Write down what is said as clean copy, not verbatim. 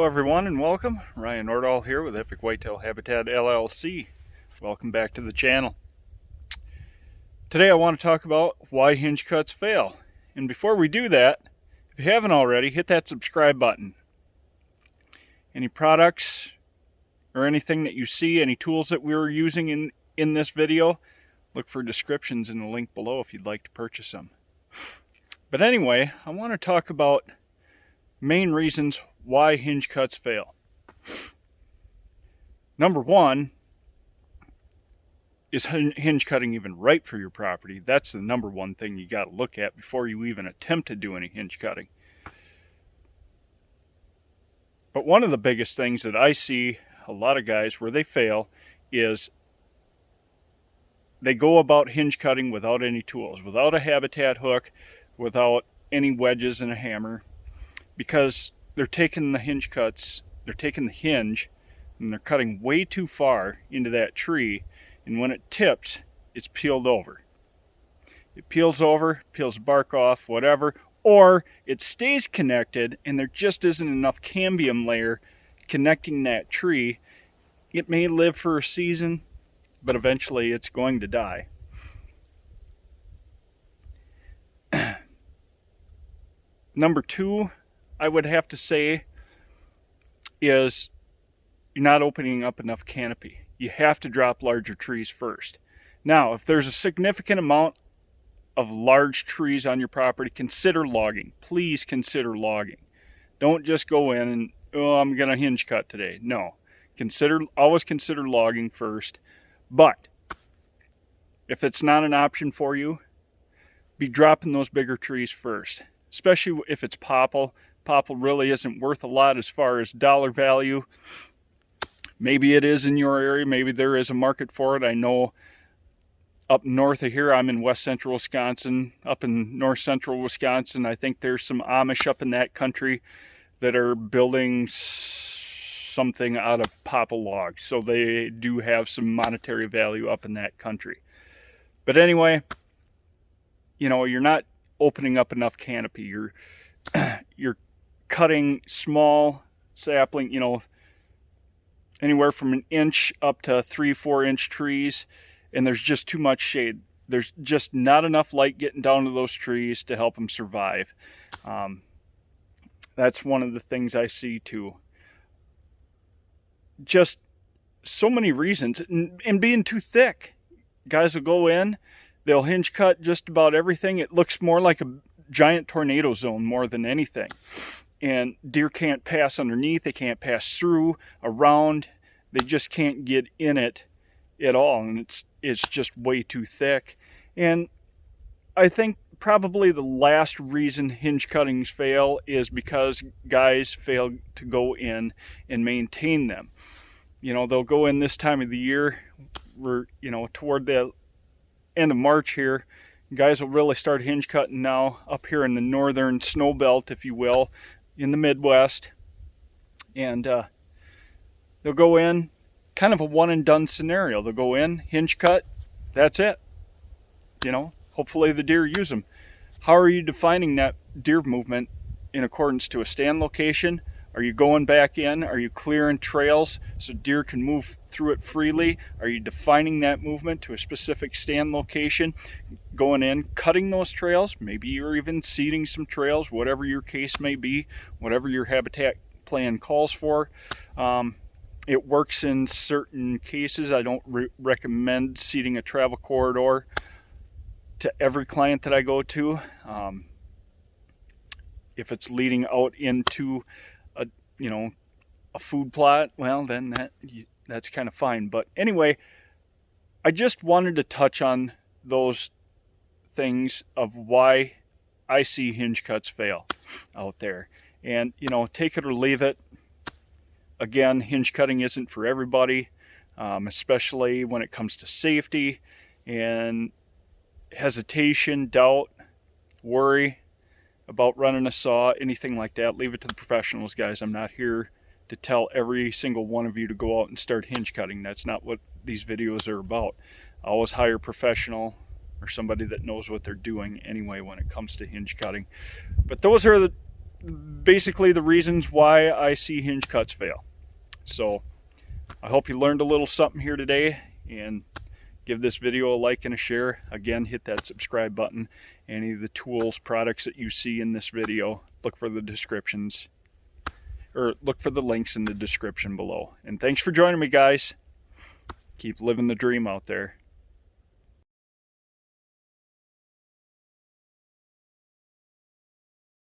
Hello everyone and welcome. Ryan Nordahl here with Epic Whitetail Habitat LLC. Welcome back to the channel. Today I want to talk about why hinge cuts fail. And before we do that, if you haven't already, hit that subscribe button. Any products or anything that you see, any tools that we're using in this video, look for descriptions in the link below if you'd like to purchase them. But anyway, I want to talk about main reasons why hinge cuts fail. Number one, is hinge cutting even right for your property? That's the number one thing you got to look at before you even attempt to do any hinge cutting. But one of the biggest things that I see a lot of guys where they fail is they go about hinge cutting without any tools, without a habitat hook, without any wedges and a hammer, because they're taking the hinge cuts, they're taking the hinge and they're cutting way too far into that tree, and when it tips, it's peeled over. It peels over, peels the bark off, whatever, or it stays connected and there just isn't enough cambium layer connecting that tree. It may live for a season, but eventually it's going to die. Number two, I would have to say, is you're not opening up enough canopy. You have to drop larger trees first. Now, if there's a significant amount of large trees on your property, consider logging. Please consider logging. Don't just go in and, oh, I'm going to hinge cut today. No. Always consider logging first. But if it's not an option for you, be dropping those bigger trees first. Especially if it's popple. Popple really isn't worth a lot as far as dollar value. Maybe it is in your area. Maybe there is a market for it. I know up north of here, I'm in west central Wisconsin. Up in north central Wisconsin, I think there's some Amish up in that country that are building something out of popple logs. So they do have some monetary value up in that country. But anyway, you know, you're not opening up enough canopy. You're cutting small sapling, you know, anywhere from an inch up to 3-4 inch trees, and there's just too much shade. There's just not enough light getting down to those trees to help them survive. That's one of the things I see too. Just so many reasons, and being too thick. Guys will go in, they'll hinge cut just about everything. It looks more like a giant tornado zone more than anything. And deer can't pass underneath, they can't pass through, around, they just can't get in it at all, and it's just way too thick. And I think probably the last reason hinge cuttings fail is because guys fail to go in and maintain them. You know, they'll go in this time of the year, we're, you know, toward the end of March here, guys will really start hinge cutting now up here in the northern snow belt, if you will, in the Midwest. And they'll go in, kind of a one and done scenario. They'll go in, hinge cut, that's it. You know, hopefully the deer use them. How are you defining that deer movement in accordance to a stand location? Are you going back in? Are you clearing trails so deer can move through it freely? Are you defining that movement to a specific stand location? Going in, cutting those trails, maybe you're even seeding some trails, whatever your case may be, whatever your habitat plan calls for. It works in certain cases. I don't recommend seeding a travel corridor to every client that I go to. If it's leading out into a food plot, well, then that's kind of fine. But anyway, I just wanted to touch on those things of why I see hinge cuts fail out there. And, you know, take it or leave it. Again, hinge cutting isn't for everybody, especially when it comes to safety and hesitation, doubt, worry about running a saw, anything like that. Leave it to the professionals, guys. I'm not here to tell every single one of you to go out and start hinge cutting. That's not what these videos are about. I always hire a professional or somebody that knows what they're doing anyway when it comes to hinge cutting. But those are the basically the reasons why I see hinge cuts fail. So I hope you learned a little something here today, and give this video a like and a share. Again, hit that subscribe button. Any of the tools, products that you see in this video, look for the descriptions, or look for the links in the description below. And thanks for joining me, guys. Keep living the dream out there.